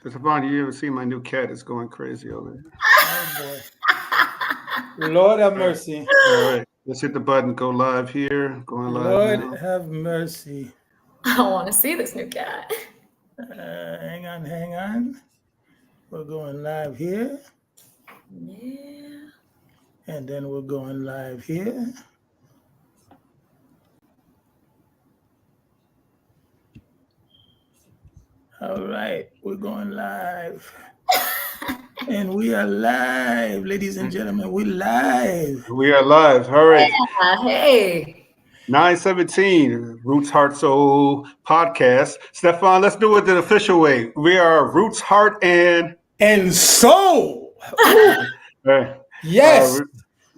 Stephan, you ever see my new cat? It's going crazy over there. Oh boy. Lord have All right. mercy. All right. Let's hit the button. Go live here. Going live Lord now. have mercy. I want to see this new cat. Hang on, hang on. We're going live here. Yeah. And then we're going live here. All right, we're going live. And we are live, ladies and gentlemen. We're live. We are live. All right. Hey. 917 Roots Heart Soul podcast. Stephan, let's do it the official way. We are Roots Heart and Soul. Yes.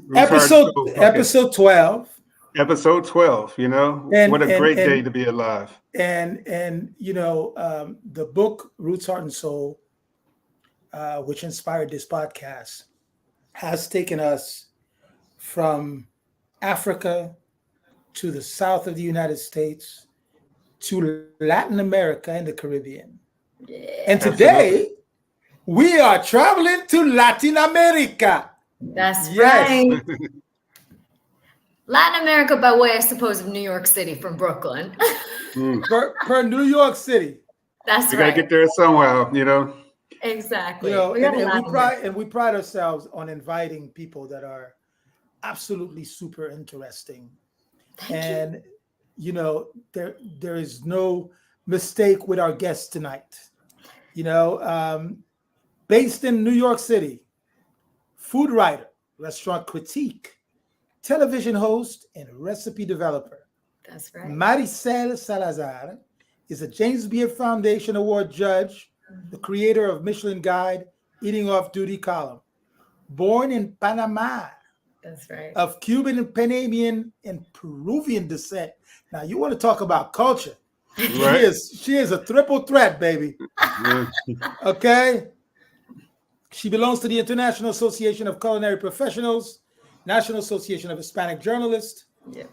Roots episode 12. Episode 12, you know. What a great day to be alive. And you know, the book Roots Heart and Soul, which inspired this podcast, has taken us from Africa to the south of the United States to Latin America and the Caribbean. Yeah. And today we are traveling to Latin America. That's right. Latin America by way, I suppose, of New York City from Brooklyn. per New York City. That's you right. You gotta get there somehow, you know. Exactly. You know, and we pride ourselves on inviting people that are absolutely super interesting. And you know, there is no mistake with our guest tonight. You know, based in New York City, food writer, restaurant critique, television host, and recipe developer. That's right. Maricel Salazar is a James Beard Foundation Award judge, the creator of Michelin Guide, Eating Off Duty column. Born in Panama. That's right. Of Cuban and Panamanian and Peruvian descent. Now you want to talk about culture. Right. She is a triple threat, baby. Okay. She belongs to the International Association of Culinary Professionals, National Association of Hispanic Journalists,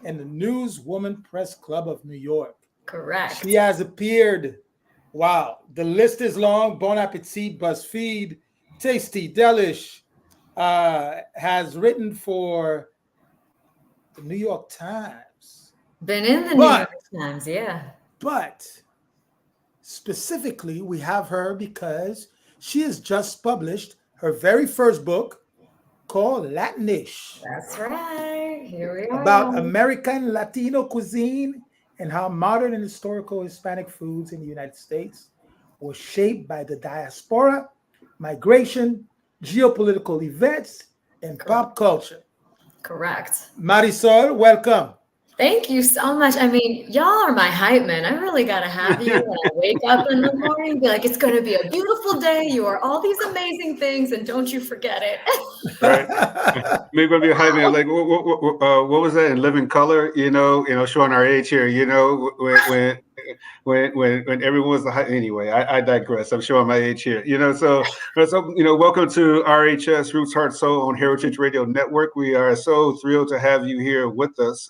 and the Newswoman Press Club of New York. Correct. She has appeared, wow, the list is long. Bon Appetit, BuzzFeed, Tasty, Delish, has written for the New York Times. Been in the New York Times, yeah. But specifically, we have her because she has just published her very first book called Latinish. That's right. Here we are. About American Latino cuisine and how modern and historical Hispanic foods in the United States were shaped by the diaspora, migration, geopolitical events, and pop culture. Correct. Marisol, welcome. Thank you so much. I mean, y'all are my hype man. I really got to have you when I wake up in the morning, be like, it's going to be a beautiful day. You are all these amazing things, and don't you forget it. Right. Maybe going to be a hype man. Like, what was that in Living Color? You know, showing our age here. You know, when everyone was the hype. Anyway, I digress. I'm showing my age here. You know, so you know, welcome to RHS Roots Heart Soul on Heritage Radio Network. We are so thrilled to have you here with us.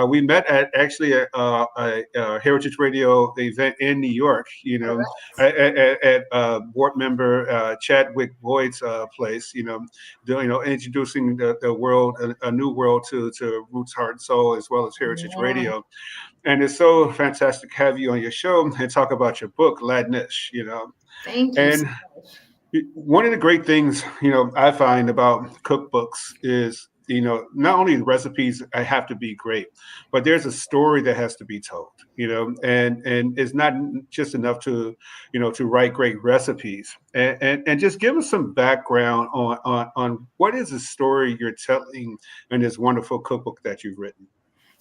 We met at actually a Heritage Radio event in New York, you know, at board member Chadwick Boyd's place, you know, introducing the world, a new world to Roots Heart Soul as well as Heritage Radio. And it's so fantastic to have you on your show and talk about your book, Latinish, you know. Thank you. And so much. One of the great things, you know, I find about cookbooks is, you know, not only the recipes have to be great, but there's a story that has to be told, you know, and it's not just enough to, you know, to write great recipes and just give us some background on what is the story you're telling in this wonderful cookbook that you've written.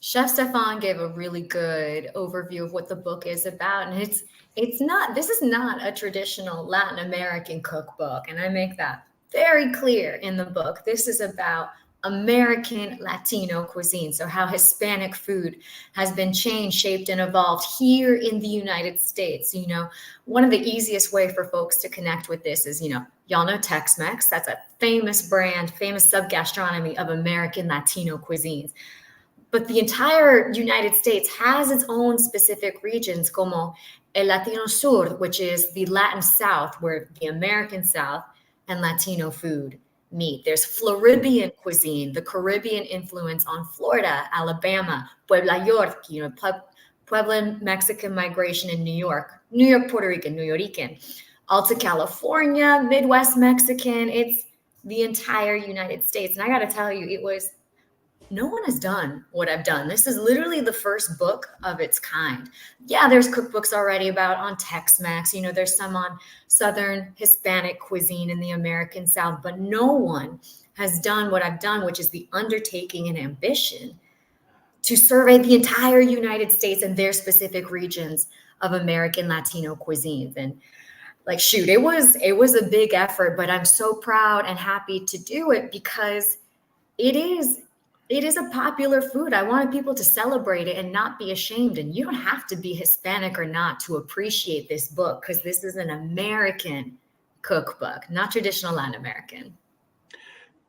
Chef Stephan gave a really good overview of what the book is about. And this is not a traditional Latin American cookbook. And I make that very clear in the book. This is about American Latino cuisine. So how Hispanic food has been changed, shaped, and evolved here in the United States. You know, one of the easiest way for folks to connect with this is, you know, y'all know Tex-Mex. That's a famous brand, famous subgastronomy of American Latino cuisines. But the entire United States has its own specific regions, como El Latino Sur, which is the Latin South, where the American South and Latino food meet. There's Floridian cuisine, the Caribbean influence on Florida, Alabama, Puebla, York, Pueblan Mexican migration in New York, Puerto Rican, New Yorican, Alta California, Midwest Mexican. It's the entire United States. And I got to tell you, no one has done what I've done. This is literally the first book of its kind. Yeah, there's cookbooks already on Tex-Mex. There's some on Southern Hispanic cuisine in the American South, but no one has done what I've done, which is the undertaking and ambition to survey the entire United States and their specific regions of American Latino cuisines. And shoot, it was a big effort, but I'm so proud and happy to do it because it is a popular food. I wanted people to celebrate it and not be ashamed. And you don't have to be Hispanic or not to appreciate this book, because this is an American cookbook, not traditional Latin American.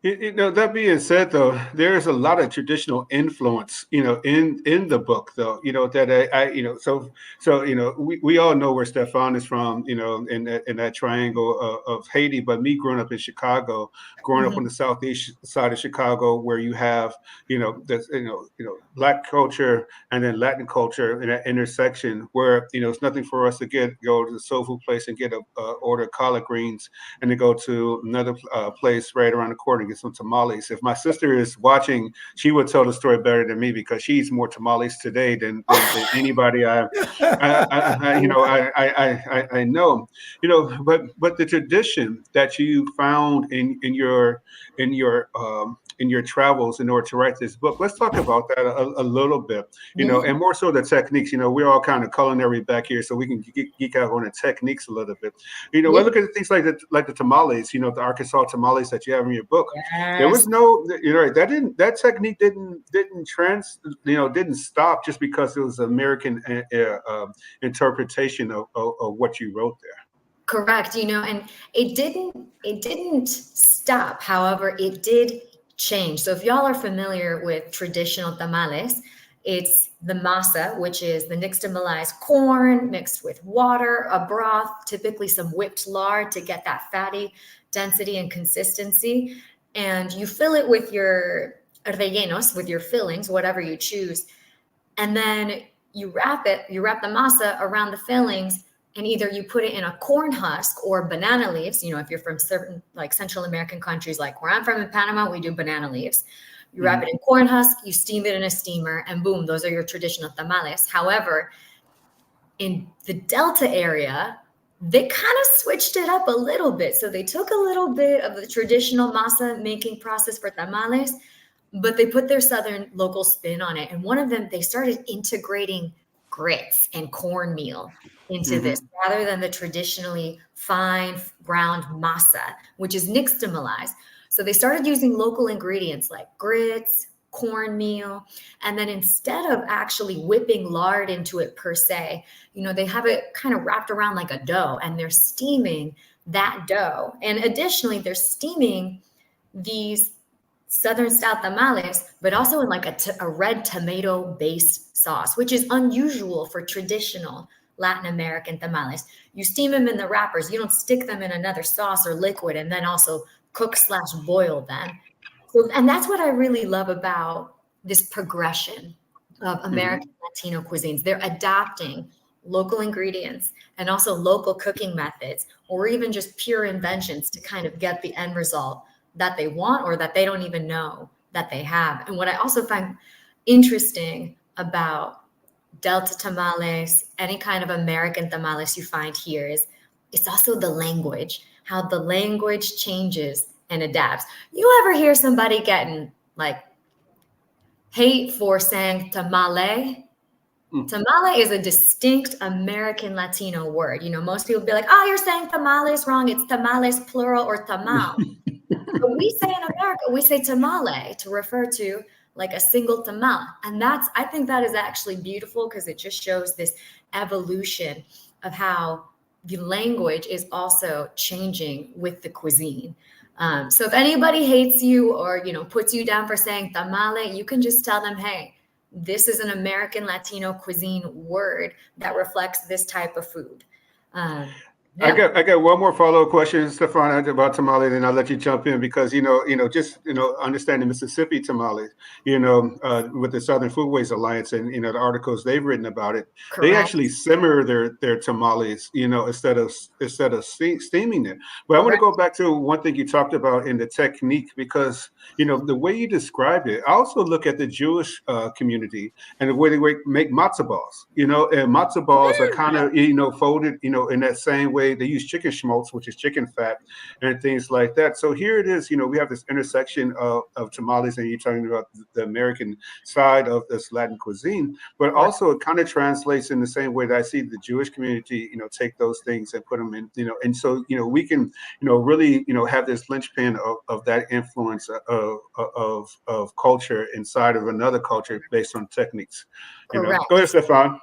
That being said, though, there is a lot of traditional influence, in the book, though, we all know where Stephan is from, in that triangle of Haiti. But me growing up in Chicago, growing up on the southeast side of Chicago, where you have, Black culture and then Latin culture in that intersection, where it's nothing for us to go to the soul food place and get a order of collard greens, and then go to another place right around the corner and get some tamales. If my sister is watching, she would tell the story better than me, because she eats more tamales today than anybody I know. But the tradition that you found in your travels in order to write this book, let's talk about that a little bit, and more so the techniques. We're all kind of culinary back here, so we can geek out on the techniques a little bit. We look at things like the tamales, the Arkansas tamales that you have in your book. Yes. There was no, that technique didn't stop just because it was American interpretation of what you wrote there. Correct. And it didn't stop. However, it did change. So if y'all are familiar with traditional tamales, it's the masa, which is the nixtamalized corn mixed with water, a broth, typically some whipped lard to get that fatty density and consistency. And you fill it with your rellenos, with your fillings, whatever you choose. And then you wrap the masa around the fillings, and either you put it in a corn husk or banana leaves. If you're from certain Central American countries, like where I'm from in Panama, we do banana leaves. You wrap it in corn husk, you steam it in a steamer, and boom, those are your traditional tamales. However, in the Delta area, they kind of switched it up a little bit. So they took a little bit of the traditional masa making process for tamales, but they put their Southern local spin on it. And one of them, they started integrating grits and cornmeal into this, rather than the traditionally fine ground masa, which is nixtamalized. So they started using local ingredients like grits, cornmeal, and then instead of actually whipping lard into it per se, they have it kind of wrapped around like a dough, and they're steaming that dough. And additionally, they're steaming these Southern style tamales, but also in a red tomato based sauce, which is unusual for traditional Latin American tamales. You steam them in the wrappers. You don't stick them in another sauce or liquid and then also cook/boil them. So, and that's what I really love about this progression of American Latino cuisines. They're adapting local ingredients and also local cooking methods, or even just pure inventions to kind of get the end result that they want, or that they don't even know that they have. And what I also find interesting about Delta tamales, any kind of American tamales you find here, is it's also the language, how the language changes and adapts. You ever hear somebody getting hate for saying tamale? Tamale is a distinct American Latino word. Most people be like, oh, you're saying tamales wrong. It's tamales plural or tamal. But we say in America, we say tamale to refer to a single tamal. And I think that is actually beautiful, because it just shows this evolution of how the language is also changing with the cuisine. So if anybody hates you or, puts you down for saying tamale, you can just tell them, hey, this is an American Latino cuisine word that reflects this type of food. I got one more follow-up question, Stephan, about tamale, then I'll let you jump in because just understanding Mississippi tamales, with the Southern Foodways Alliance and the articles they've written about it, they Correct. actually simmer their tamales, instead of steaming it. But I want to go back to one thing you talked about in the technique because the way you described it. I also look at the Jewish community and the way they make matzo balls, and matzo balls are kind of folded, in that same way. They use chicken schmaltz, which is chicken fat, and things like that. So here it is. We have this intersection of tamales, and you're talking about the American side of this Latin cuisine, but also it kind of translates in the same way that I see the Jewish community, take those things and put them in, and so we can, really, have this linchpin of that influence of culture inside of another culture based on techniques. Correct. Go ahead, Stephan.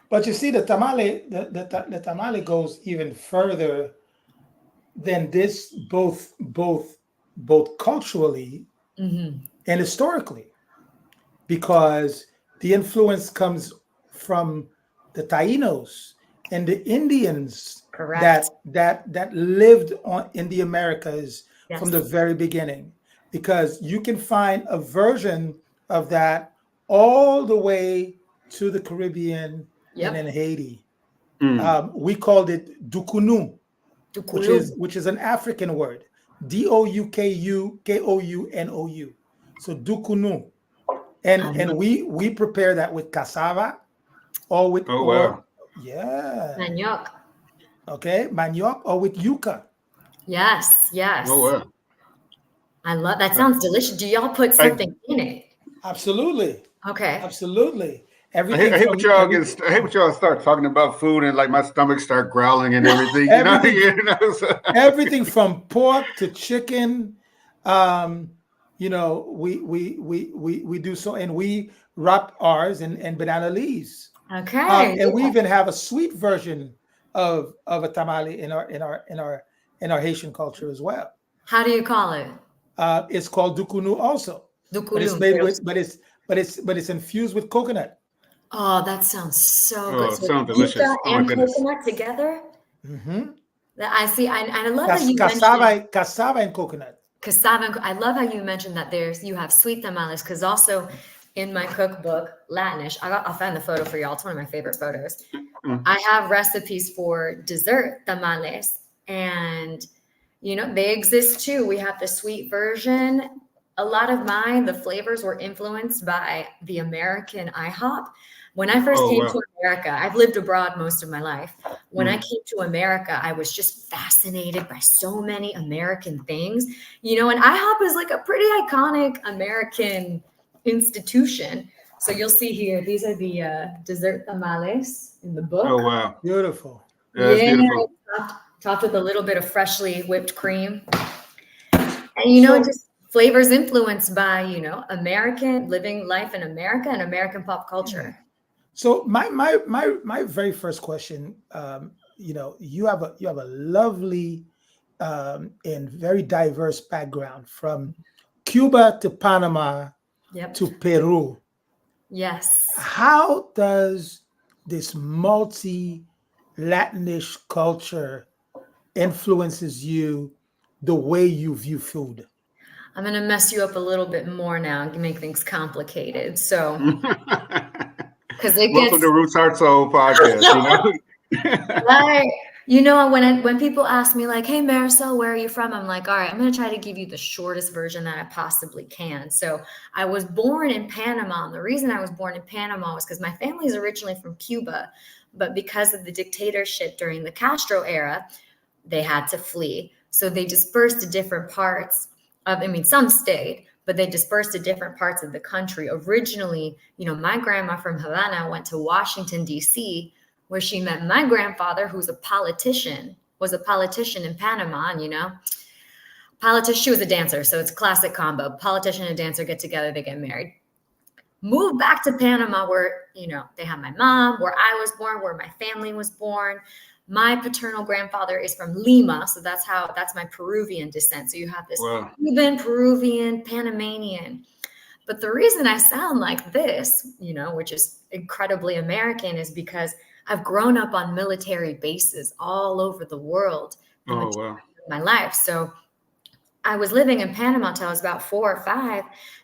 But you see, the tamale goes even further than this, both culturally and historically, because the influence comes from the Tainos and the Indians that lived in the Americas from the very beginning. Because you can find a version of that all the way to the Caribbean. And in Haiti, we called it dukunu, which is an African word, Doukunou. So dukunu, and we prepare that with cassava or with manioc. Okay, manioc or with yuca. Yes. Oh wow. I love that. Sounds delicious. Do y'all put something in it? Absolutely. Okay. Absolutely. I hate when y'all start talking about food and like my stomach start growling and everything. Everything from pork to chicken. We do so, and we wrap ours in banana leaves. Okay. And we even have a sweet version of a tamale in our Haitian culture as well. How do you call it? It's called dukunu also. Dukunu. But it's made with, but it's infused with coconut. Oh, that sounds so good. So sounds delicious. Yuca and coconut together. I see. I love that you mentioned cassava and coconut. Cassava. I love how you mentioned that you have sweet tamales, because also in my cookbook Latinish, I'll find the photo for y'all. It's one of my favorite photos. I have recipes for dessert tamales, and they exist too. We have the sweet version. A lot of the flavors were influenced by the American IHOP. When I first came to America, I've lived abroad most of my life. When I came to America, I was just fascinated by so many American things. And IHOP is like a pretty iconic American institution. So you'll see here, these are the dessert tamales in the book. Oh, wow. Beautiful. Yeah, it's beautiful. Topped with a little bit of freshly whipped cream. And, just flavors influenced by, American living life in America and American pop culture. So my very first question, you have a lovely and very diverse background from Cuba to Panama to Peru. Yes. How does this multi-Latinish culture influences you the way you view food? I'm going to mess you up a little bit more now and make things complicated. So, because welcome to Roots Heart Soul podcast. Right. When people ask me like, "Hey, Marisol, where are you from?" I'm like, "All right, I'm going to try to give you the shortest version that I possibly can." So, I was born in Panama. And the reason I was born in Panama was because my family is originally from Cuba, but because of the dictatorship during the Castro era, they had to flee. So they dispersed to different parts some stayed, but they dispersed to different parts of the country. Originally, my grandma from Havana went to Washington, D.C., where she met my grandfather, who was a politician in Panama. And, she was a dancer. So it's a classic combo. Politician and dancer get together, they get married. Moved back to Panama where, they have my mom, where I was born, where my family was born. My paternal grandfather is from Lima, so that's my Peruvian descent. So you have this Cuban, Peruvian, Panamanian. But the reason I sound like this, which is incredibly American, is because I've grown up on military bases all over the world the Oh, majority wow. of my life. So I was living in Panama till I was about 4 or 5.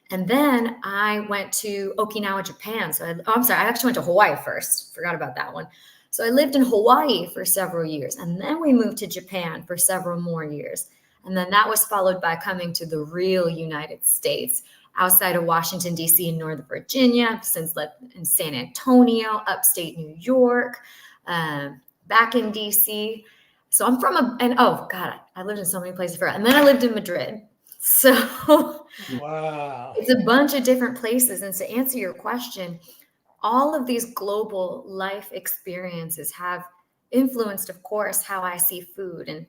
And then I went to Okinawa, Japan. I'm sorry, I actually went to Hawaii first. Forgot about that one. So I lived in Hawaii for several years. And then we moved to Japan for several more years. And then that was followed by coming to the real United States, outside of Washington, D.C. and Northern Virginia, since in San Antonio, upstate New York, back in D.C. So I'm oh God, I lived in so many places and then I lived in Madrid. So Wow. it's a bunch of different places. And to answer your question, all of these global life experiences have influenced, of course, how I see food. And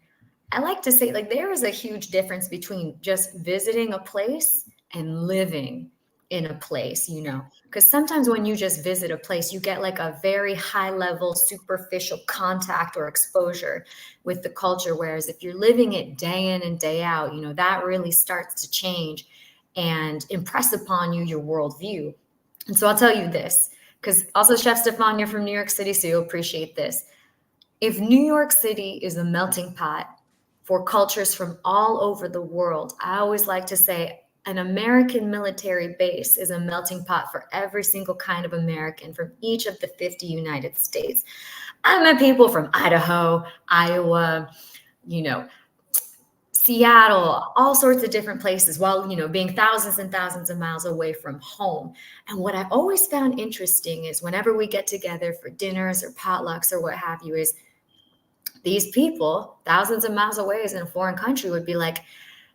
I like to say, there is a huge difference between just visiting a place and living in a place, because sometimes when you just visit a place, you get a very high level, superficial contact or exposure with the culture. Whereas if you're living it day in and day out, that really starts to change and impress upon you your worldview. And so I'll tell you this, because also, Chef Stephan, you're from New York City, so you'll appreciate this. If New York City is a melting pot for cultures from all over the world, I always like to say an American military base is a melting pot for every single kind of American from each of the 50 United States. I met people from Idaho, Iowa, Seattle, all sorts of different places, while, being thousands and thousands of miles away from home. And what I always found interesting is whenever we get together for dinners or potlucks or what have you, is these people thousands of miles away in a foreign country would be like,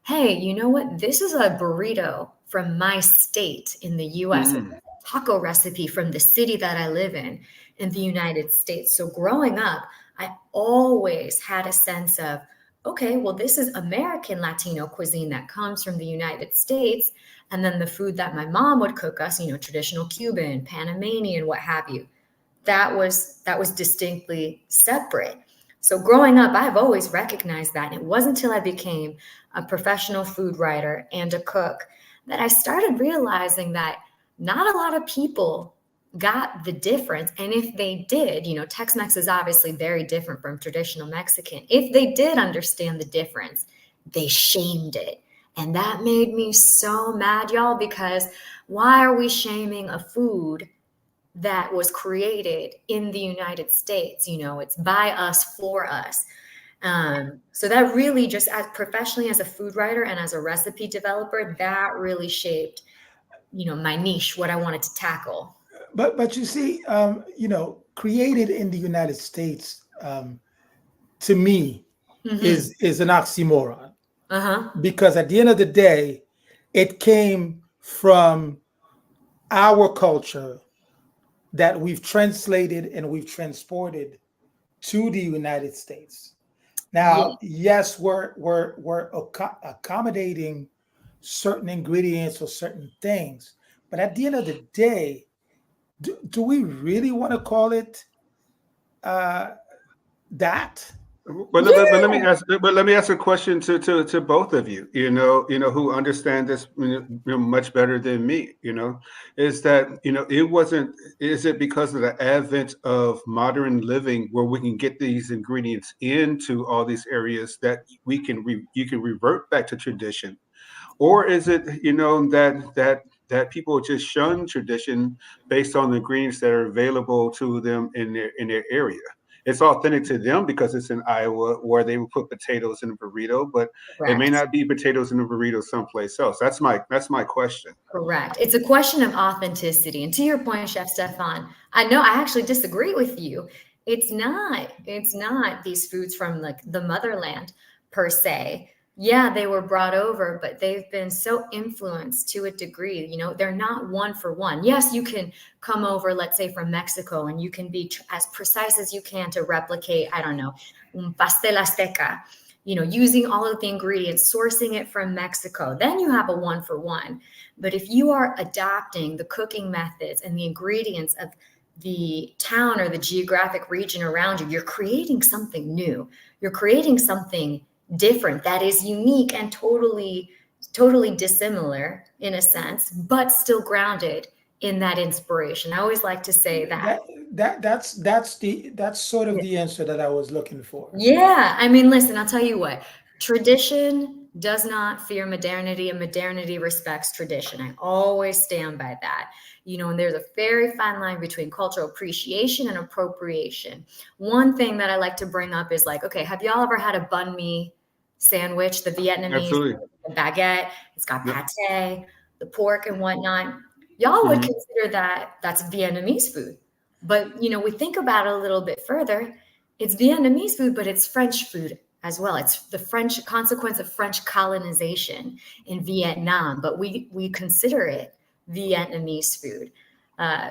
hey, you know what? This is a burrito from my state in the US, a taco recipe from the city that I live in the United States. So growing up, I always had a sense of, okay, well, this is American Latino cuisine that comes from the United States. And then the food that my mom would cook us, traditional Cuban, Panamanian, what have you, that was distinctly separate. So growing up, I've always recognized that. And it wasn't until I became a professional food writer and a cook that I started realizing that not a lot of people got the difference. And if they did, Tex-Mex is obviously very different from traditional Mexican. If they did understand the difference, they shamed it. And that made me so mad, y'all, because why are we shaming a food that was created in the United States? It's by us, for us. So that really, just as professionally as a food writer and as a recipe developer, that really shaped, my niche, what I wanted to tackle. But you see, created in the United States, to me, is an oxymoron. Because at the end of the day, it came from our culture that we've translated and we've transported to the United States. Now, yes, we're accommodating certain ingredients or certain things, but at the end of the day, do we really want to call it that? But let me ask. But let me ask a question to both of you. Who understand this much better than me. Is that it wasn't? Is it because of the advent of modern living where we can get these ingredients into all these areas that you can revert back to tradition, or is it that people just shun tradition based on the ingredients that are available to them in their area? It's authentic to them because it's in Iowa, where they would put potatoes in a burrito, but it may not be potatoes in a burrito someplace else. That's my question. Correct. It's a question of authenticity. And to your point, Chef Stephan, I know I actually disagree with you. It's not these foods from the motherland per se. Yeah, they were brought over, but they've been so influenced to a degree. They're not one for one. Yes, you can come over, let's say, from Mexico, and you can be as precise as you can to replicate, I don't know, un pastel azteca, using all of the ingredients, sourcing it from Mexico. Then you have a one for one. But if you are adapting the cooking methods and the ingredients of the town or the geographic region around you, you're creating something new. You're creating something different that is unique and totally totally dissimilar in a sense, but still grounded in that inspiration. I always like to say that. That's sort of Yeah. the answer that I was looking for. Yeah. I mean, listen, I'll tell you what, tradition does not fear modernity, and modernity respects tradition. I always stand by that. And there's a very fine line between cultural appreciation and appropriation. One thing that I like to bring up is like, okay, have y'all ever had a banh mi sandwich, the Vietnamese Absolutely. the baguette? It's got Yep. pate, the pork and whatnot. Y'all would Mhm. consider that's Vietnamese food. But, we think about it a little bit further. It's Vietnamese food, but it's French food as well. It's the French consequence of French colonization in Vietnam, but we consider it Vietnamese food.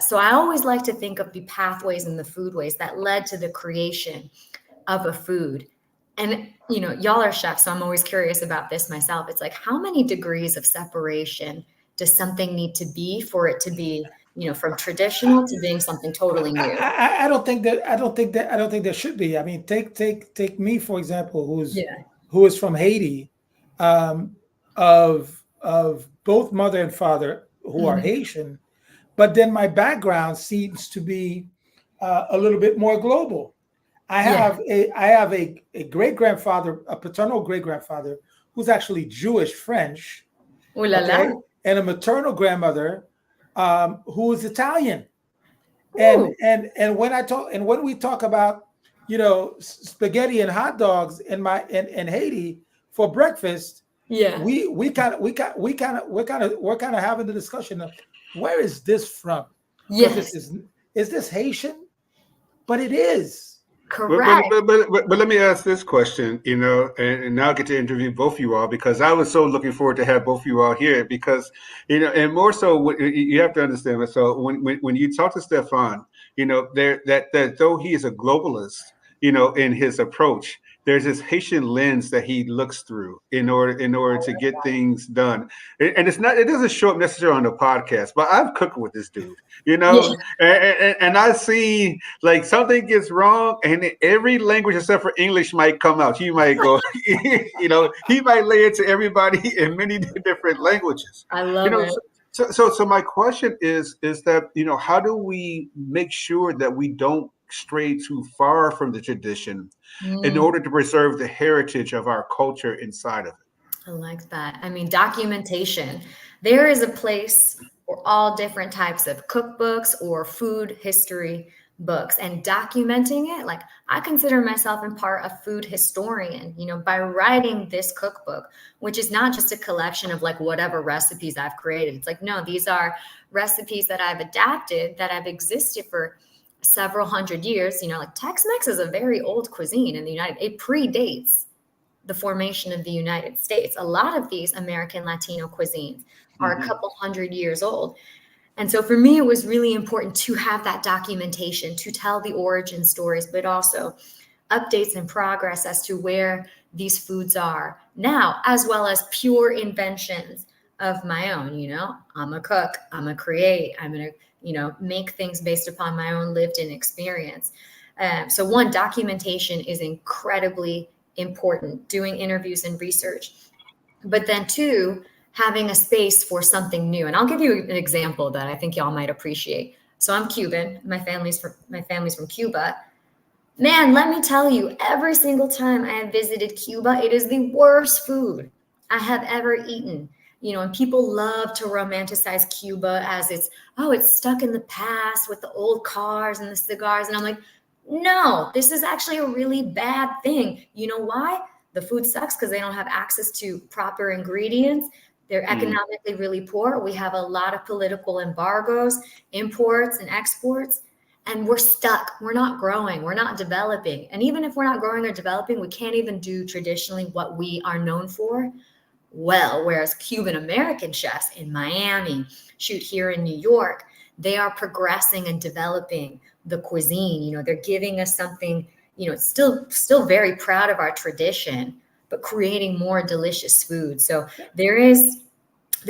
So I always like to think of the pathways and the foodways that led to the creation of a food. And, y'all are chefs, so I'm always curious about this myself. It's like, how many degrees of separation does something need to be for it to be, from traditional to being something totally new? I don't think that. I don't think that. I don't think there should be. I mean, take me for example, Yeah. who is from Haiti, of both mother and father who are Mhm. Haitian, but then my background seems to be a little bit more global. Yeah. I have a great grandfather, a paternal great grandfather who's actually Jewish French, Ooh la la. okay, and a maternal grandmother who is Italian. Ooh. And when we talk about spaghetti and hot dogs in Haiti for breakfast, Yeah. we're kind of having the discussion of where is this from? Because Yes. is this Haitian? But it is. Correct. But let me ask this question, and now I get to interview both of you all because I was so looking forward to have both of you all here because, and more so, you have to understand. So when you talk to Stephan, there that though he is a globalist, in his approach, there's this Haitian lens that he looks through in order to get things done, and it doesn't show up necessarily on the podcast, but I've cooked with this dude, Yeah. and I see like something gets wrong, and every language except for English might come out. He might go, he might lay it to everybody in many different languages. I You love know, it. so my question is that how do we make sure that we don't stray too far from the tradition in Mm, order to preserve the heritage of our culture inside of I like that. I mean, documentation. There is a place for all different types of cookbooks or food history books, and documenting it. Like, I consider myself in part a food historian, by writing this cookbook, which is not just a collection of like whatever recipes I've created. It's like, no, these are recipes that I've adapted that have existed for several hundred years. Like Tex-Mex is a very old cuisine in the it predates the formation of the United States. A lot of these American Latino cuisines it. are a couple hundred years old. And so for me, it was really important to have that documentation to tell the origin stories, but also updates and progress as to where these foods are now, as well as pure inventions of my own. I'm a cook, I'm a create, I'm going to, make things based upon my own lived in experience. So one, documentation is incredibly important, doing interviews and research. But then two, having a space for something new. And I'll give you an example that I think y'all might appreciate. So I'm Cuban. My family's from Cuba. Man, let me tell you, every single time I have visited Cuba, it is the worst food I have ever eaten. And people love to romanticize Cuba as it's stuck in the past with the old cars and the cigars. And I'm like, no, this is actually a really bad thing. You know why? The food sucks because they don't have access to proper ingredients. They're economically really poor. We have a lot of political embargoes, imports and exports, and we're stuck. We're not growing. We're not developing. And even if we're not growing or developing, we can't even do traditionally what we are known for well. Whereas Cuban American chefs in Miami, shoot, here in New York, they are progressing and developing the cuisine. They're giving us something, still very proud of our tradition, but creating more delicious food. So there's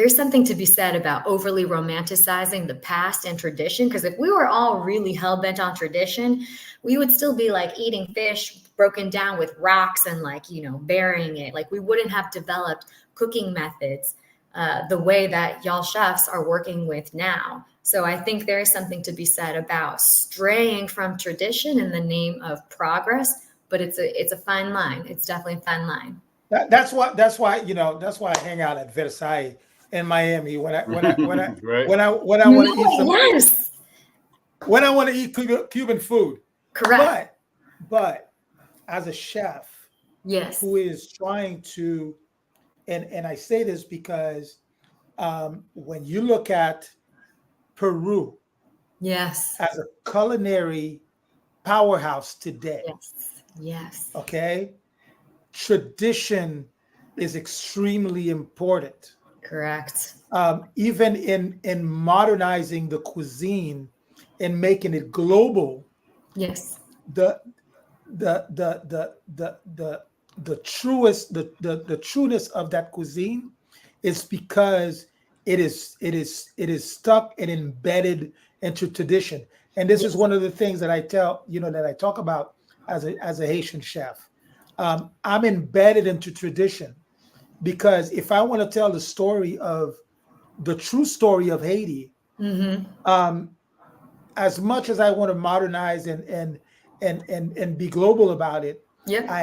something to be said about overly romanticizing the past and tradition. Because if we were all really hell-bent on tradition, we would still be like eating fish broken down with rocks and like, burying it. Like we wouldn't have developed cooking methods the way that y'all chefs are working with now. So I think there is something to be said about straying from tradition in the name of progress, but it's a fine line. It's definitely a fine line. That's why I hang out at Versailles in Miami when I Right. want to eat some Yes. when I want to eat Cuban food. Correct. But as a chef, Yes. who is trying to, and I say this because when you look at Peru Yes. as a culinary powerhouse today, Yes. okay, tradition is extremely important. Correct. Even in modernizing the cuisine and making it global, Yes. the the the the the the the truest the trueness of that cuisine is because it is stuck and embedded into tradition. And this is Yes. one of the things that I talk about as a Haitian chef. I'm embedded into tradition because if I want to tell the true story of Haiti, um, as much as I want to modernize and be global about it, Yep. I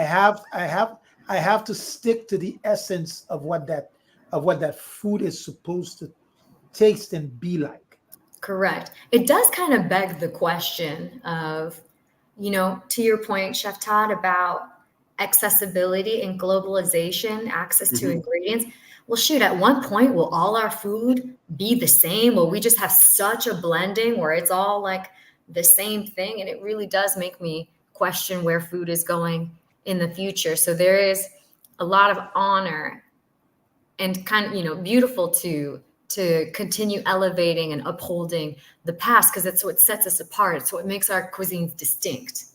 have to stick to the essence of what that food is supposed to taste and be like. Correct. It does kind of beg the question of, to your point, Chef Todd, about accessibility and globalization, access to Mhm. ingredients. Well, shoot, at one point, will all our food be the same? Will we just have such a blending where it's all like the same thing? And it really does make me question where food is going in the future. So there is a lot of honor and kind of, beautiful to continue elevating and upholding the past because it's what sets us apart. It's what makes our cuisines distinct.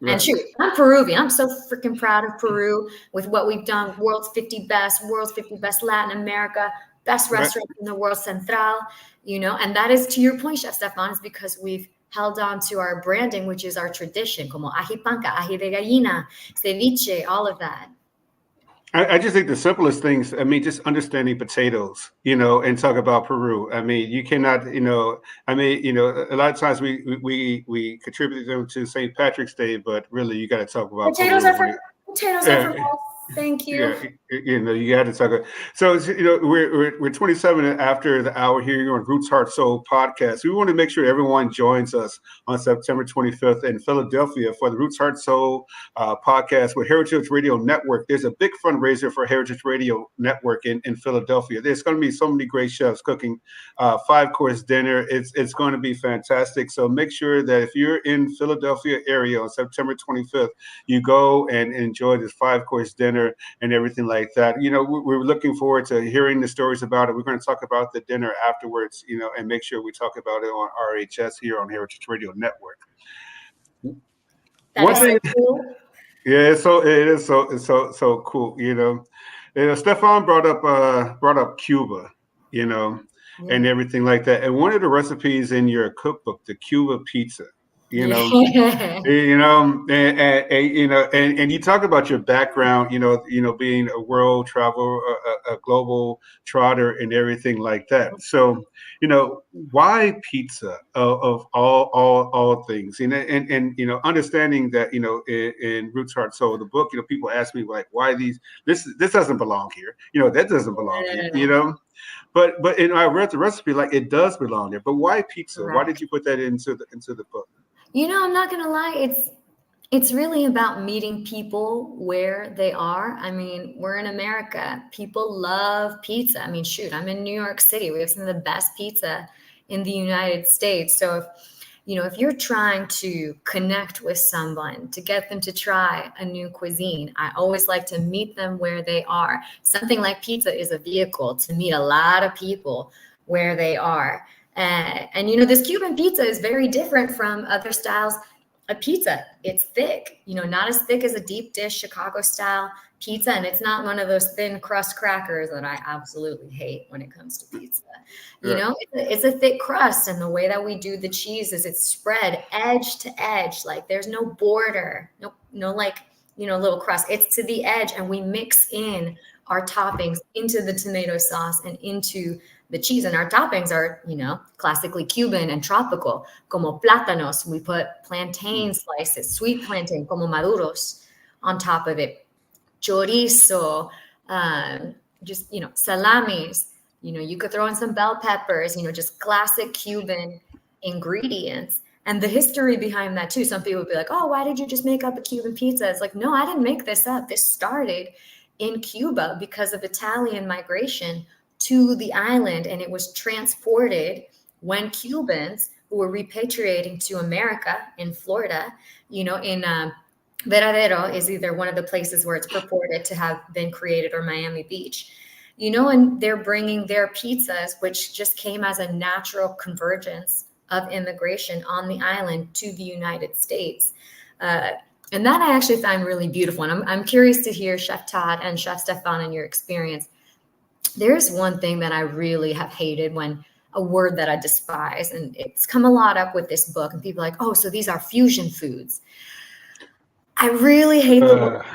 And Right. shoot, I'm Peruvian. I'm so freaking proud of Peru with what we've done. World's 50 best Latin America, best Right. restaurant in the world, Central, and that is to your point, Chef Stephan, is because we've held on to our branding, which is our tradition, como ají panca, ají de gallina, ceviche, all of that. I just think the simplest things, I mean, just understanding potatoes, and talk about Peru. I mean, you cannot, a lot of times we contribute them to St. Patrick's Day, but really you got to talk about Potatoes Peru. are for us. Thank you. Yeah, you got to talk about. So we're 27 after the hour here on Roots Heart Soul podcast. We want to make sure everyone joins us on September 25th in Philadelphia for the Roots Heart Soul podcast with Heritage Radio Network. There's a big fundraiser for Heritage Radio Network in Philadelphia. There's going to be so many great chefs cooking 5-course dinner. It's going to be fantastic. So make sure that if you're in Philadelphia area on September 25th, you go and enjoy this 5-course dinner and everything like that. We're looking forward to hearing the stories about it. We're going to talk about the dinner afterwards, and make sure we talk about it on RHS here on Heritage Radio Network. That is so cool. Yeah, so it is so cool. Stefan brought up Cuba, and everything like that. And one of the recipes in your cookbook, the Cuba pizza, Yeah. and you talk about your background, being a world traveler, a global trotter, and everything like that. So, why pizza of all things, and understanding that in Roots Heart Soul, the book, people ask me like, why this doesn't belong here, that doesn't belong here, but I read the recipe like it does belong there. But why pizza? Correct. Why did you put that into the book? I'm not gonna lie, it's really about meeting people where they are. I mean, we're in America. People love pizza. I mean, shoot, I'm in New York City. We have some of the best pizza in the United States. So if you're trying to connect with someone, to get them to try a new cuisine, I always like to meet them where they are. Something like pizza is a vehicle to meet a lot of people where they are. And this Cuban pizza is very different from other styles of pizza. It's thick, not as thick as a deep dish Chicago style pizza. And it's not one of those thin crust crackers that I absolutely hate when it comes to pizza. It's a thick crust. And the way that we do the cheese is it's spread edge to edge. Like there's no border, no like little crust. It's to the edge, and we mix in our toppings into the tomato sauce and into the cheese. And our toppings are, classically Cuban and tropical, como plátanos. We put plantain slices, sweet plantain, como maduros, on top of it. Chorizo, just, salamis. You could throw in some bell peppers, just classic Cuban ingredients. And the history behind that too. Some people would be like, oh, why did you just make up a Cuban pizza? It's like, no, I didn't make this up. This started in Cuba because of Italian migration to the island. And it was transported when Cubans who were repatriating to America in Florida, in Veradero is either one of the places where it's purported to have been created, or Miami Beach. And they're bringing their pizzas, which just came as a natural convergence of immigration on the island to the United States. And that I actually find really beautiful. And I'm curious to hear Chef Todd and Chef Stephan in your experience. There's one thing that I really have hated, when a word that I despise, and it's come a lot up with this book, and people are like, oh, so these are fusion foods. I really hate the word.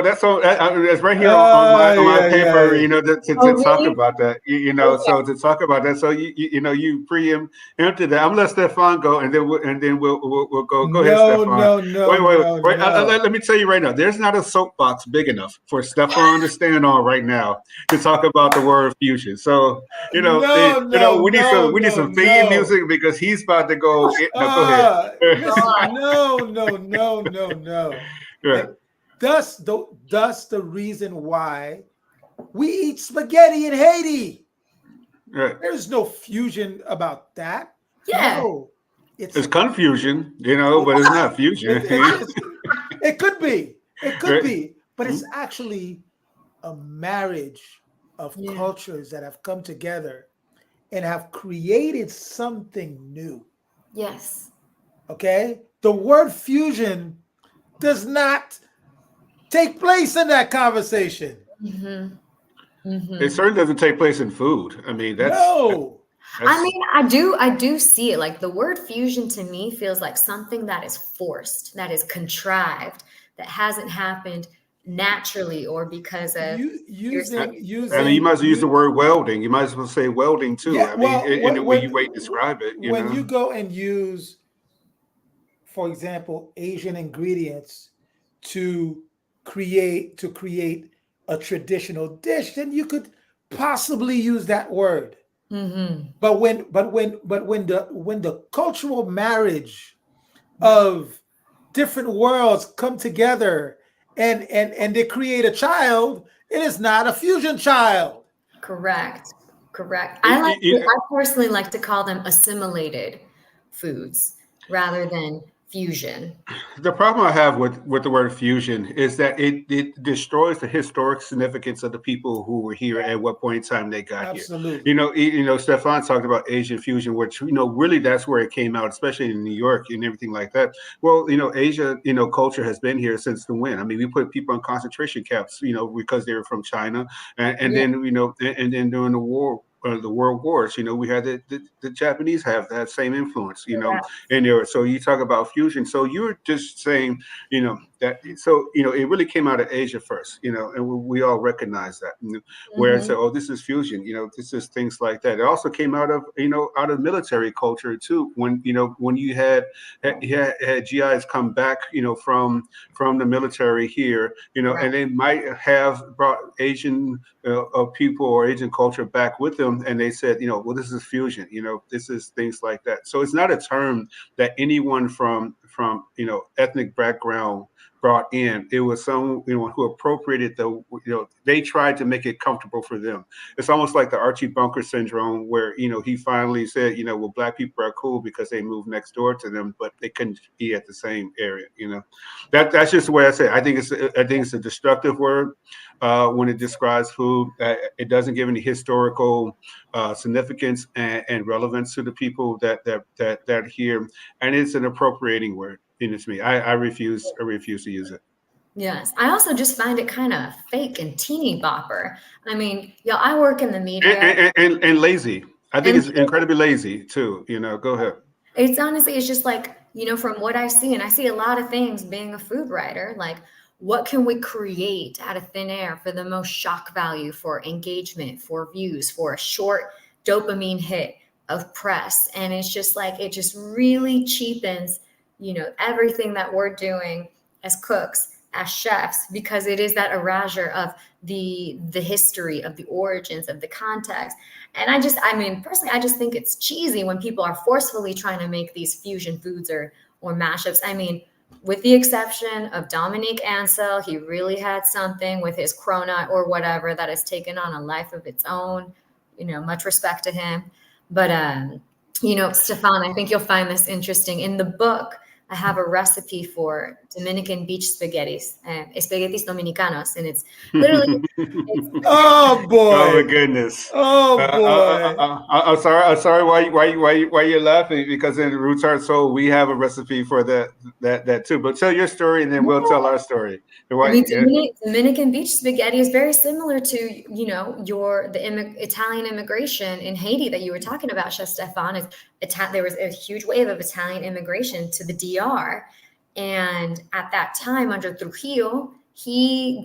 That's all. That's right here on my paper. To talk Really? about that. Okay. So to talk about that. So you preempted that. I'm gonna let Stefan go, and then we'll go. Go ahead, Stefan. Wait. Let me tell you right now. There's not a soapbox big enough for Stefan to stand on right now to talk about the word fusion. So we need some theme music, because he's about to go. Go ahead. Listen, no. Right. Thus the reason why we eat spaghetti in Haiti. Right. There's no fusion about that. Yeah. No, it's confusion, but it's not fusion. It could be. It could be. But it's actually a marriage of cultures that have come together and have created something new. Yes. Okay? The word fusion does not take place in that conversation. It certainly doesn't take place in food. I mean, I do see it. Like, the word fusion to me feels like something that is forced, that is contrived, that hasn't happened naturally or because of using. I mean, you might as well use the word welding. You might as well say welding too. Yeah, in the way you describe it. When you go and use, for example, Asian ingredients to create a traditional dish, then you could possibly use that word. But when the cultural marriage of different worlds come together and they create a child, it is not a fusion child. Correct. I personally like to call them assimilated foods rather than fusion. The problem I have with the word fusion is that it destroys the historic significance of the people who were here at what point in time they got Absolutely. here. Stefan talked about Asian fusion, which really that's where it came out, especially in New York and everything like that. Well, Asia, culture has been here since the when. I mean, we put people in concentration camps, because they were from China, and then and then during the war. The world wars, we had the Japanese have that same influence, in there. So you talk about fusion. So you're just saying, that. So it really came out of Asia first, and we all recognize that. Where I say, oh, this is fusion. This is things like that. It also came out of military culture too. When you had GIs come back, from the military here, Right. and they might have brought Asian people or Asian culture back with them. And they said, well, this is fusion, this is things like that. So it's not a term that anyone from ethnic background brought in. It was someone who appropriated they tried to make it comfortable for them. It's almost like the Archie Bunker syndrome, where he finally said, well, black people are cool because they moved next door to them, but they couldn't be at the same area. That's just the way I say it. I think it's a destructive word when it describes food. It doesn't give any historical significance and relevance to the people that here, and it's an appropriating word. To me, I refuse to use it. Yes. I also just find it kind of fake and teeny bopper. I mean, I work in the media. And lazy. I think it's incredibly lazy too. Go ahead. It's honestly, it's just like, from what I see, and I see a lot of things being a food writer, like, what can we create out of thin air for the most shock value, for engagement, for views, for a short dopamine hit of press? And it's just like, it just really cheapens, everything that we're doing as cooks, as chefs, because it is that erasure of the history, of the origins, of the context. And personally, I just think it's cheesy when people are forcefully trying to make these fusion foods or mashups. With the exception of Dominique Ansel, he really had something with his cronut or whatever that has taken on a life of its own. Much respect to him. But, Stephan, I think you'll find this interesting. In the book, I have a recipe for Dominican beach spaghettis, spaghettis dominicanos, and it's literally. Oh boy! Oh my goodness! Oh boy! I'm sorry. I'm sorry. Why you're laughing? Because in Roots Heart Soul, we have a recipe for that too. But tell your story, and then we'll tell our story. Dominican beach spaghetti is very similar to the Italian immigration in Haiti that you were talking about, Chef Stephan. There was a huge wave of Italian immigration to the DR, and at that time under Trujillo, he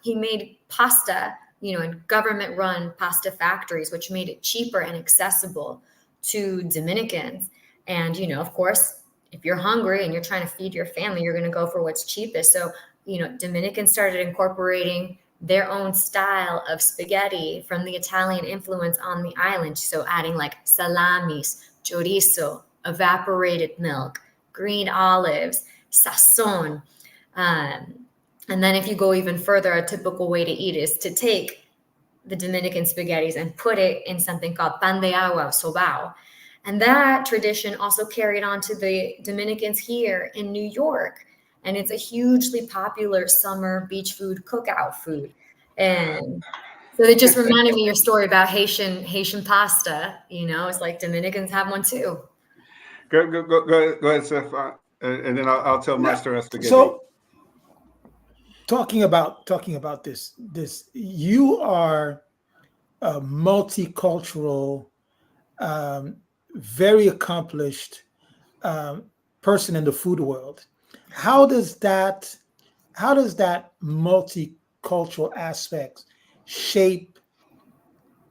he made pasta, in government-run pasta factories, which made it cheaper and accessible to Dominicans. And, of course, if you're hungry and you're trying to feed your family, you're going to go for what's cheapest. So, Dominicans started incorporating their own style of spaghetti from the Italian influence on the island. So adding like salamis, chorizo, evaporated milk, green olives, sazon. And then if you go even further, a typical way to eat is to take the Dominican spaghettis and put it in something called pan de agua, sobao. And that tradition also carried on to the Dominicans here in New York. And it's a hugely popular summer beach food, cookout food. And so it just reminded me your story about Haitian pasta. It's like Dominicans have one too. Go ahead, Stephan, and then I'll tell my story on spaghetti. So, talking about this, you are a multicultural, very accomplished person in the food world. How does that multicultural aspect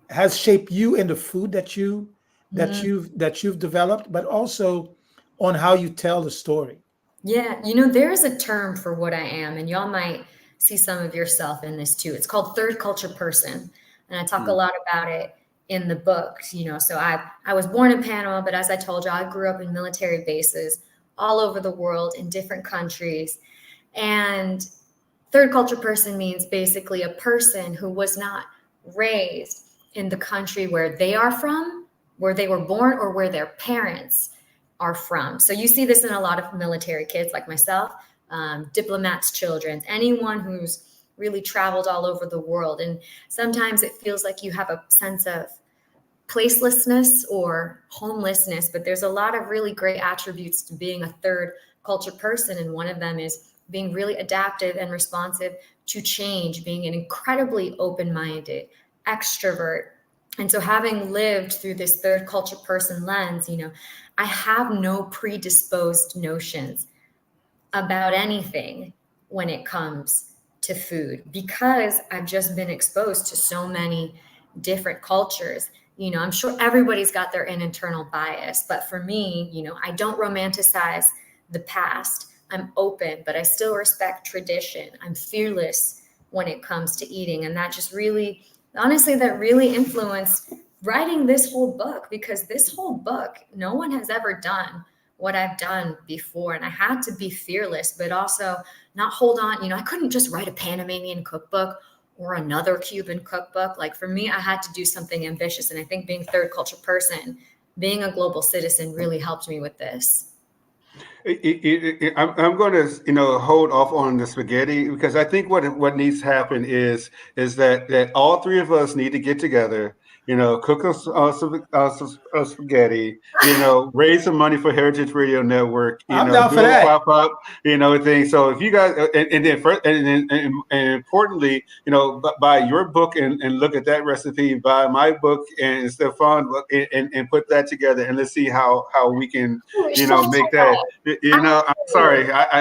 has shaped you in the food that you've developed, but also on how you tell the story? Yeah, there is a term for what I am, and y'all might see some of yourself in this too. It's called third culture person. And I talk a lot about it in the book. So I was born in Panama, but as I told you, I grew up in military bases all over the world in different countries. And third culture person means basically a person who was not raised in the country where they are from, where they were born, or where their parents are from. So you see this in a lot of military kids like myself, diplomats' children, anyone who's really traveled all over the world. And sometimes it feels like you have a sense of placelessness or homelessness, but there's a lot of really great attributes to being a third culture person. And one of them is being really adaptive and responsive to change, being an incredibly open-minded extrovert. And so having lived through this third culture person lens, I have no predisposed notions about anything when it comes to food, because I've just been exposed to so many different cultures. I'm sure everybody's got their internal bias, but for me, I don't romanticize the past. I'm open, but I still respect tradition. I'm fearless when it comes to eating. And that just really, honestly, that really influenced writing this whole book, because this whole book, no one has ever done what I've done before. And I had to be fearless, but also not hold on. I couldn't just write a Panamanian cookbook or another Cuban cookbook. Like for me, I had to do something ambitious. And I think being third culture person, being a global citizen really helped me with this. I'm going to, hold off on the spaghetti, because I think what needs to happen is that all three of us need to get together cook us some spaghetti, raise some money for Heritage Radio Network, I'm down for do a that. pop up, thing. So if you guys, and then first, and importantly, buy your book and look at that recipe, buy my book and Stephan book and put that together, and let's see how we can, make that. I'm sorry, it's got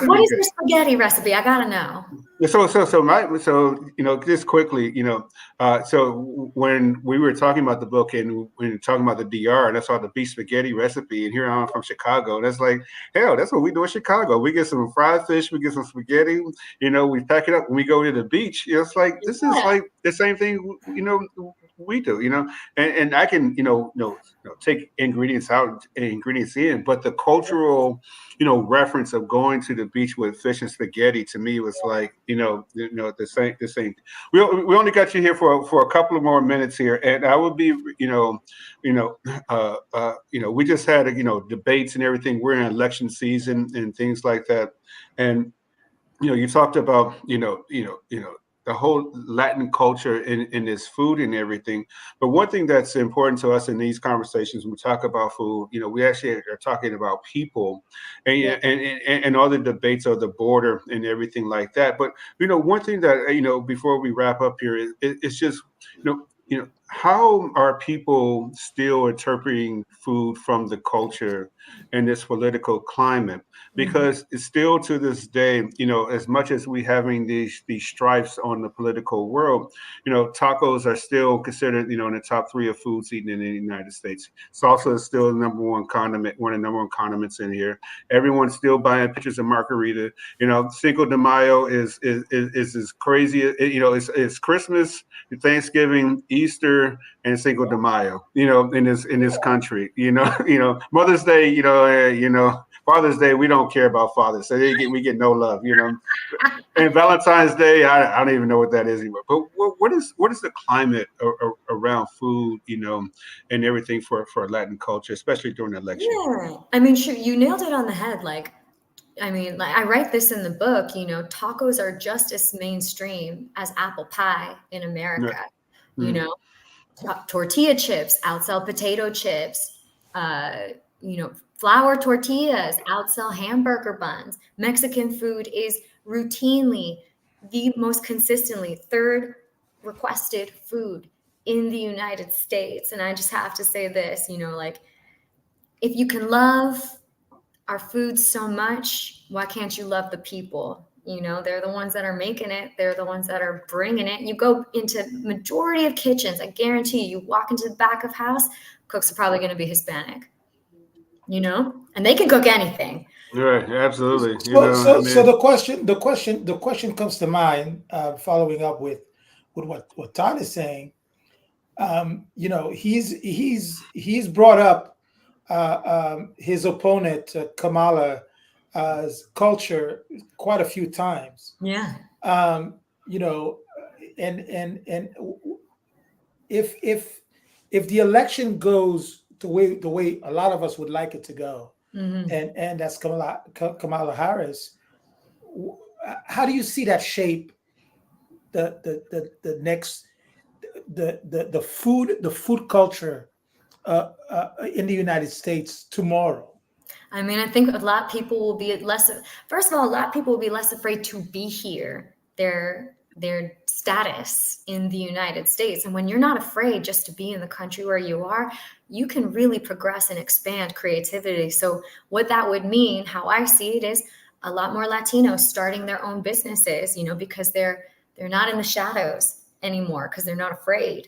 to What be is good. your spaghetti recipe? I gotta know. Just quickly, so when we were talking about the book and when we were talking about the DR, and I saw the beef spaghetti recipe, and here I'm from Chicago, and that's like, hell, that's what we do in Chicago. We get some fried fish, we get some spaghetti, we pack it up when we go to the beach. It's like this is Yeah. like the same thing, we do, and I can, take ingredients out, ingredients in, but the cultural reference of going to the beach with fish and spaghetti to me was like, the same. We only got you here for a couple of more minutes here, and I would be, we just had, debates and everything. We're in election season and things like that, and you talked about, the whole Latin culture in this food and everything. But one thing that's important to us in these conversations when we talk about food, we actually are talking about people and Yeah. and all the debates of the border and everything like that. But one thing that before we wrap up here it's just how are people still interpreting food from the culture and this political climate? Mhm. Because it's still to this day, as much as we having these stripes on the political world, tacos are still considered, in the top three of foods eaten in the United States. Salsa is still the number one condiment, one of the number one condiments in here. Everyone's still buying pictures of margarita. Cinco de Mayo is as crazy. It's Christmas, Thanksgiving, Easter, and Cinco de Mayo. In this country. Mother's Day. Father's Day, we don't care about fathers, so we get no love, And Valentine's Day, I don't even know what that is anymore. But what is the climate around food, and everything for Latin culture, especially during the election? Yeah. I mean, sure, you nailed it on the head. I write this in the book, tacos are just as mainstream as apple pie in Yeah. America. You Mm. know, tortilla chips outsell potato chips. Uh, flour tortillas outsell hamburger buns. Mexican food is routinely the most consistently third requested food in the United States. And I just have to say this, if you can love our food so much, why can't you love the people? They're the ones that are making it. They're the ones that are bringing it. You go into majority of kitchens, I guarantee you walk into the back of house, cooks are probably going to be Hispanic, and they can cook anything. Right, absolutely. I So mean, the question comes to mind, following up with what Todd is saying. He's brought up his opponent Kamala's culture quite a few times. Yeah. Um, you know, and if the election goes the way a lot of us would like it to go, Hmm. and that's Kamala Harris, how do you see that shape the next the food culture in the United States tomorrow? I mean, I think a lot of people will be less. First of all, a lot of people will be less afraid to be here. Their status in the United States, and when you're not afraid just to be in the country where you are, you can really progress and expand creativity. So, what that would mean, how I see it, is a lot more Latinos starting their own businesses. Because they're not in the shadows anymore because they're not afraid.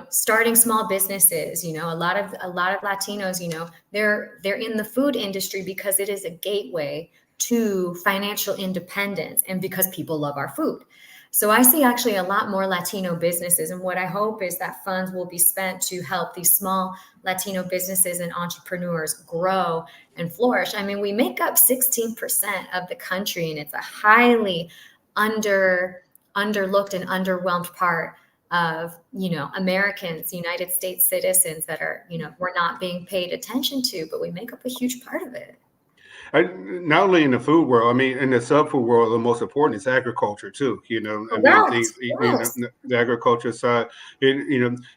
Starting small businesses. A lot of Latinos. They're in the food industry because it is a gateway to financial independence and because people love our food. So I see actually a lot more Latino businesses, and what I hope is that funds will be spent to help these small Latino businesses and entrepreneurs grow and flourish. I mean, we make up 16% of the country, and it's a highly underlooked and underwhelmed part of Americans, United States citizens that are we're not being paid attention to, but we make up a huge part of it. not only in the food world, I mean, in the sub-food world, the most important is agriculture too. I mean, Correct. Yes. the agriculture side,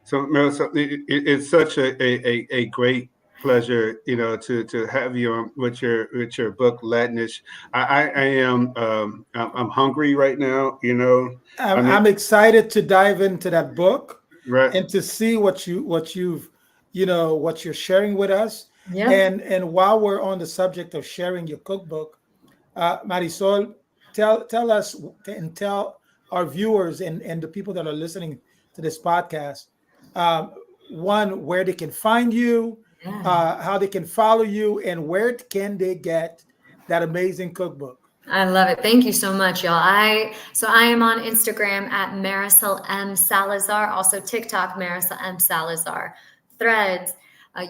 so it's such a great pleasure, to have you on with your book, Latinish. I am, I'm hungry right now. I mean, I'm excited to dive into that book right. and to see what you're sharing with us. Yep. And while we're on the subject of sharing your cookbook, Marisol, tell us and tell our viewers and the people that are listening to this podcast, um, one, where they can find you, Yeah. how they can follow you, and where can they get that amazing cookbook. I love it. Thank you so much, y'all. I am on Instagram at Marisol M Salazar, also TikTok Marisol M Salazar, Threads.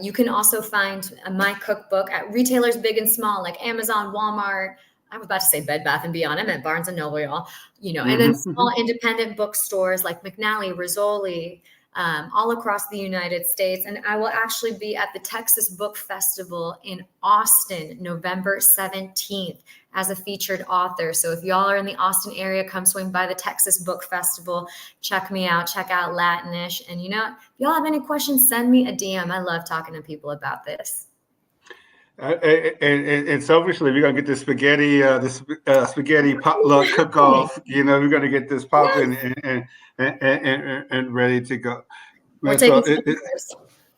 You can also find my cookbook at retailers big and small like Amazon, Walmart. I was about to say Bed Bath and Beyond. I meant Barnes and Noble, y'all. And then small independent bookstores like McNally, Rizzoli, all across the United States. And I will actually be at the Texas Book Festival in Austin, November 17th as a featured author. So if y'all are in the Austin area, come swing by the Texas Book Festival. Check me out. Check out Latinish. And if y'all have any questions, send me a DM. I love talking to people about this. And selfishly, we're gonna get the spaghetti potluck cook off. We're gonna get this popping and ready to go. We're So taking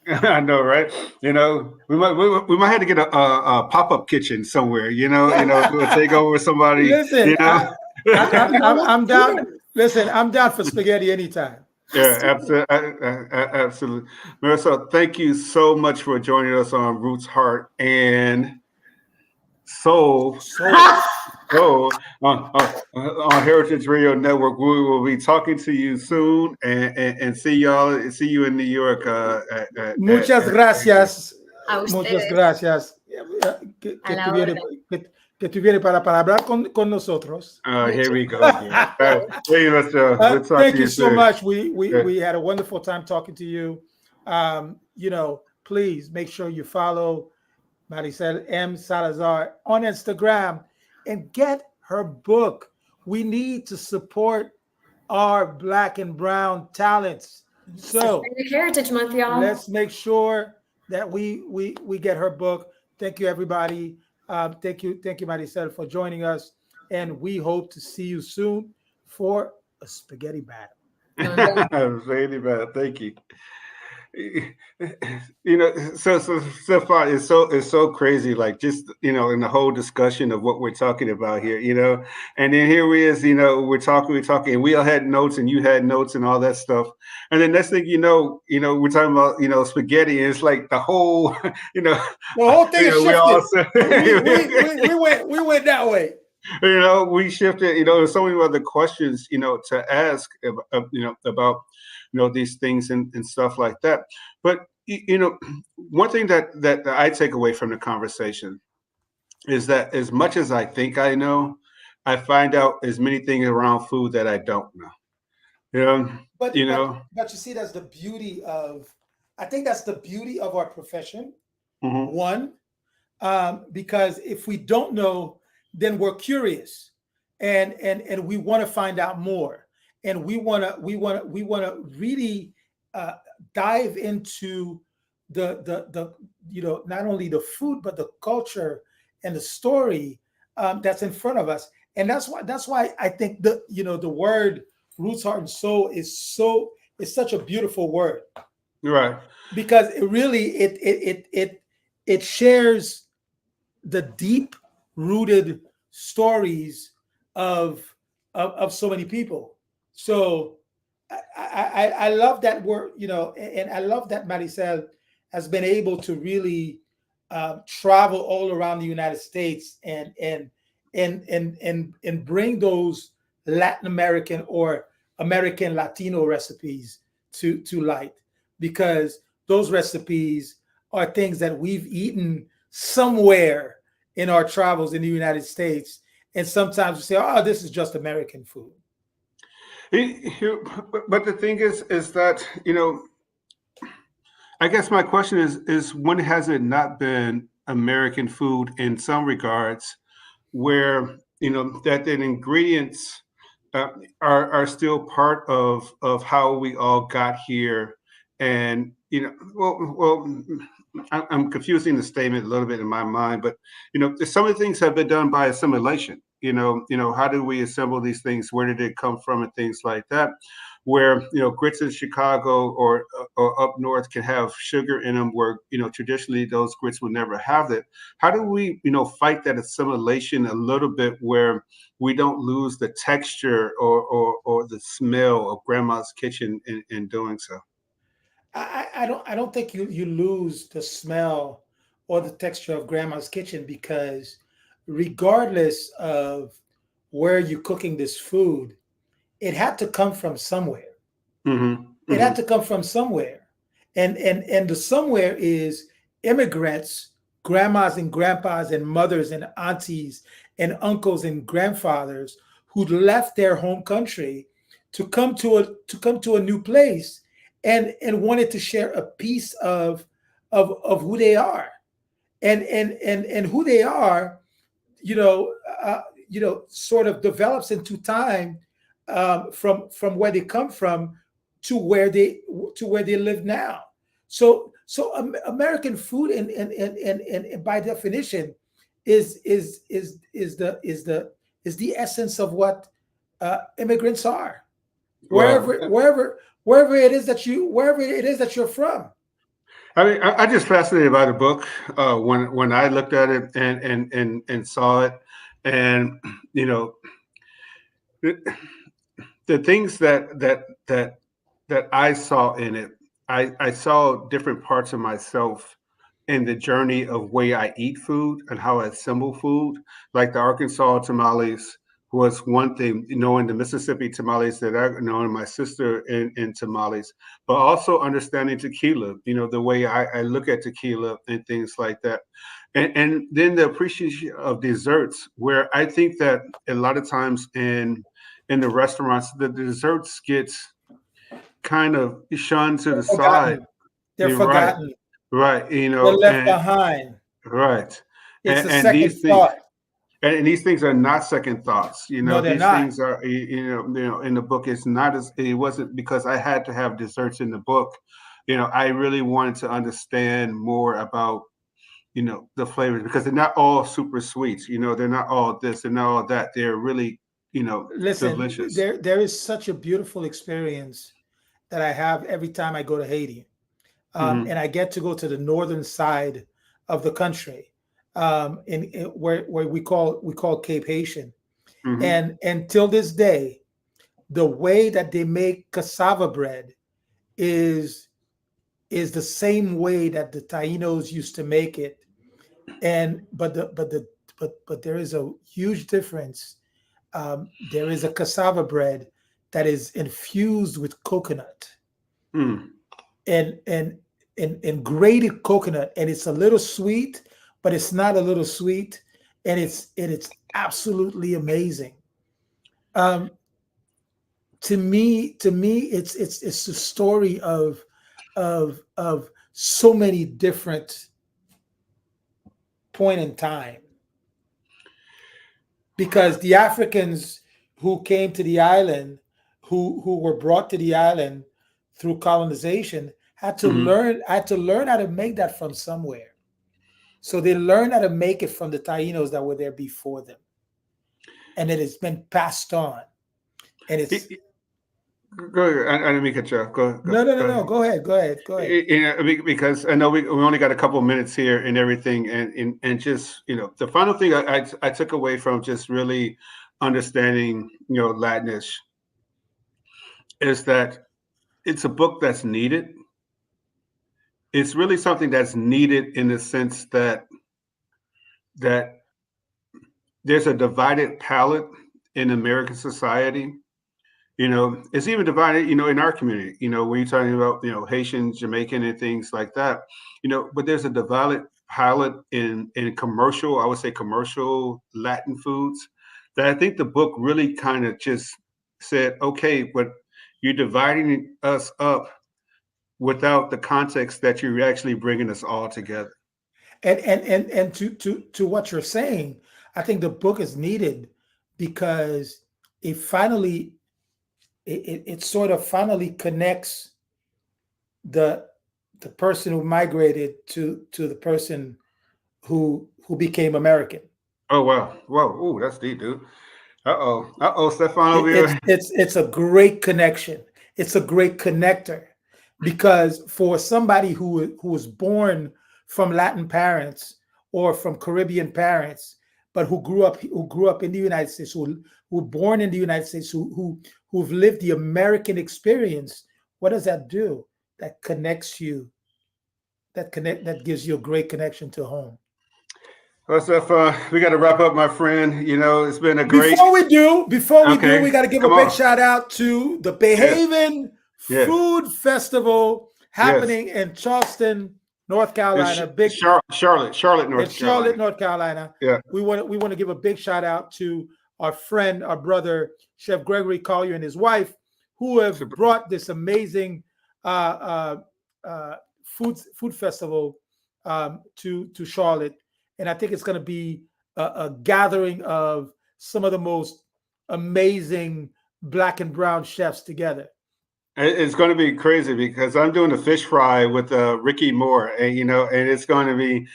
I know, right? We might have to get a pop up kitchen somewhere. We'll take over somebody. Listen, I'm down. Listen, I'm down for spaghetti anytime. Yeah, absolutely. Marisol, thank you so much for joining us on Roots, Heart, and Soul. On Heritage Radio Network. We will be talking to you soon, and see you in New York. Muchas gracias. A Muchas ustedes. gracias. A la orden. Que tú vienes para hablar con nosotros. Here we go again. Hey, we'll talk Thank to you you so soon. much. We had a wonderful time talking to you. Please make sure you follow Marisol M. Salazar on Instagram and get her book. We need to support our Black and Brown talents. So Hispanic Heritage Month, y'all. let's make sure that we get her book. Thank you, everybody. Thank you, Marisol, for joining us, and we hope to see you soon for a spaghetti battle. Spaghetti battle. Thank you. So far it's so crazy, like, just in the whole discussion of what we're talking about here, and then here we is, we're talking, and we all had notes, and you had notes, and all that stuff, and then next thing we're talking about spaghetti, and it's like the whole The whole thing is we all shifted. we went that way. We shifted. There's so many other questions to ask about these things and stuff like that. But one thing that I take away from the conversation is that as much as I think I know, I find out as many things around food that I don't know. But you see, that's the beauty of. I think that's the beauty of our profession. Mm-hmm. One, because if we don't know, then we're curious, and we want to find out more. And we want to really dive into the not only the food, but the culture and the story that's in front of us. And that's why I think the word roots, heart, and soul is such a beautiful word, right? Because it really it shares the deep rooted stories of so many people. So I love that word, and I love that Marisol has been able to really travel all around the United States and bring those Latin American or American Latino recipes to light, because those recipes are things that we've eaten somewhere in our travels in the United States, and sometimes we say, "Oh, this is just American food." But the thing is that I guess my question is when has it not been American food in some regards, where that the ingredients uh, are still part of how we all got here, and I'm confusing the statement a little bit in my mind, but some of the things have been done by assimilation. How do we assemble these things? Where did it come from, and things like that? Where grits in Chicago or up north can have sugar in them, where traditionally those grits would never have it. How do we fight that assimilation a little bit, where we don't lose the texture or the smell of grandma's kitchen in doing so? I don't think you lose the smell or the texture of grandma's kitchen, because regardless of where you're cooking this food, it had to come from somewhere. Hmm. It had Hmm. to come from somewhere. And the somewhere is immigrants, grandmas and grandpas and mothers and aunties and uncles and grandfathers who left their home country to come to a new place, and wanted to share a piece of who they are, and who they are, you know, sort of develops into time, from where they come from to where they live now. So American food, and by definition, is the essence of what immigrants are. Well, Wherever it is that you're from. I mean, I just fascinated by the book when I looked at it and saw it, and you know the, the things that I saw in it. I saw different parts of myself in the journey of way I eat food and how I assemble food. Like the Arkansas tamales was one thing, knowing the Mississippi tamales that I know, and my sister in tamales, but also understanding tequila, the way I look at tequila and things like that. And then the appreciation of desserts, where I think that a lot of times in the restaurants, the desserts gets kind of shunned to the side. Forgotten. They're You're right, forgotten. right, They're left and behind. right, It's a and second these things, thought. and these things are not second thoughts. No, they're These not. things are, in the book. It's not as it wasn't because I had to have desserts in the book. I really wanted to understand more about the flavors, because they're not all super sweets. They're not all this and not all that. They're really Listen, delicious. there is such a beautiful experience that I have every time I go to Haiti, Hmm. and I get to go to the northern side of the country, where we call Cape Haitian, Hmm. and till this day, the way that they make cassava bread is is the same way that the Tainos used to make it, and but there is a huge difference. There is a cassava bread that is infused with coconut, Mm. and grated coconut, and it's a little sweet, but it's not a little sweet, and it's absolutely amazing. Um, to me, it's the story of so many different point in time, because the Africans who came to the island, who were brought to the island through colonization, Hmm. had to learn how to make that from somewhere. So they learned how to make it from the Tainos that were there before them, and it has been passed on. And it's Go ahead. I didn't mean to cut you off. no, no, no, Go no. ahead. Go ahead, go ahead, go ahead. Because I know we only got a couple of minutes here and everything, and just the final thing I took away from just really understanding Latinish is that it's a book that's needed. It's really something that's needed in the sense that there's a divided palate in American society. It's even divided, in our community, when you're talking about, Haitian, Jamaican, and things like that, but there's a divided palate in commercial, I would say commercial Latin foods, that I think the book really kind of just said, okay, but you're dividing us up without the context that you're actually bringing us all together. And to what you're saying, I think the book is needed because it sort of finally connects the the person who migrated to the person who became American. Oh wow, whoa, ooh, that's deep, dude. Stephan over here. It's a great connection. It's a great connector because for somebody who was born from Latin parents or from Caribbean parents, but who grew up in the United States, who were born in the United States, who've lived the American experience, what does that do? That connects you. That gives you a great connection to home. Well, Stephan, we got to wrap up, my friend. It's been a great. Before we do, Okay, we got to give a come big on. shout out to the Yes, Behaven yes, Food Festival yes. happening in Charleston, North It's Carolina. Big Charlotte, in North Carolina. Charlotte, North Carolina. Yeah. We want to give a big shout out to our friend, our brother, Chef Gregory Collier and his wife, who have Super. brought this amazing food festival to Charlotte, and I think it's going to be a gathering of some of the most amazing Black and brown chefs together. It's going to be crazy because I'm doing a fish fry with Ricky Moore, and it's going to be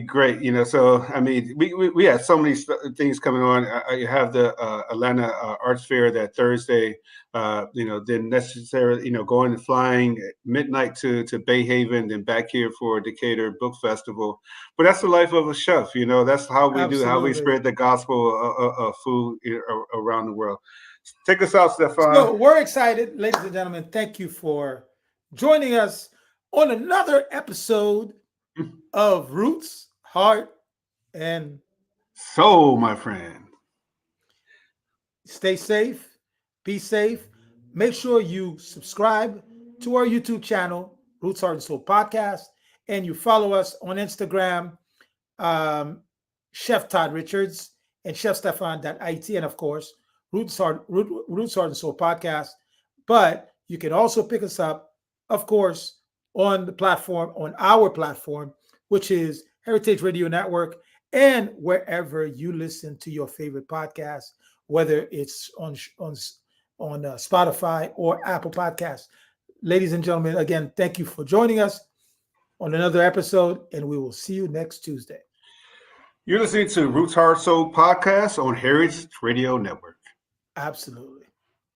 great. So I mean, we have so many things coming on. You have the Atlanta Arts Fair that Thursday. Then necessarily, going and flying at midnight to Bay Haven, then back here for Decatur Book Festival. But that's the life of a chef. That's how we do, how we Absolutely. spread the gospel of food around the world. Take us out, Stephan. So we're excited, ladies and gentlemen. Thank you for joining us on another episode of Roots, Heart, and So, my friend. stay safe. Be safe. Make sure you subscribe to our YouTube channel, Roots, Heart, and Soul Podcast, and you follow us on Instagram, Chef Todd Richards and Chef Stephan.it, and of course, Roots, Heart, and Soul Podcast. But you can also pick us up, of course, on our platform, which is Heritage Radio Network, and wherever you listen to your favorite podcast, whether it's on Spotify or Apple Podcasts. Ladies and gentlemen, again, thank you for joining us on another episode, and we will see you next Tuesday. You're listening to Roots Heart Soul Podcast on Heritage Radio Network. Absolutely.